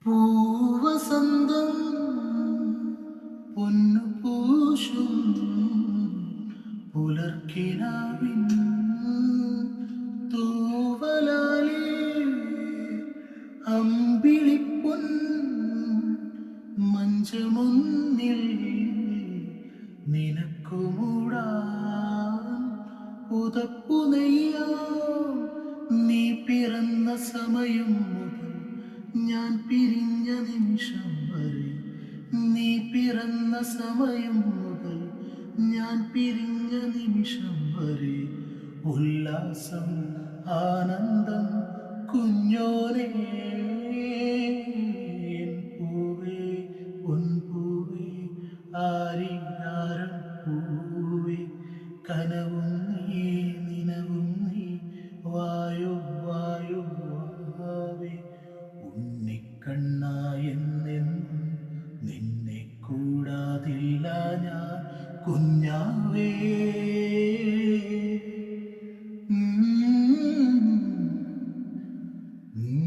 പൂവസന്തം പൊന്നു പൂശും പുലർക്കിനാവിൻ തൂവലാലേ അമ്പിളിപ്പൊൻ മഞ്ചമൊന്നിൽ നിനക്കുമൂടാൻ പുതപ്പു നെയ്യാം നീ പിറന്ന സമയം മുതൽ ഞാൻ പിരിഞ്ഞ നിമിഷം വരെ നീ പിറന്ന സമയം മുതൽ ഞാൻ പിരിഞ്ഞ നിമിഷം വരെ ഉല്ലാസം ആനന്ദം കുഞ്ഞോരേ പൂവേ പൊൻപൂവേ ആരിരാരം പൂവേ കനവും നീ നിനവും നീ വായോ വായോ വാവേ ഉണ്ണിക്കണ്ണായെന്നെന്നും നിന്നെ കൂടാതില്ല ഞാൻ കുഞ്ഞാവേ. Mm-hmm.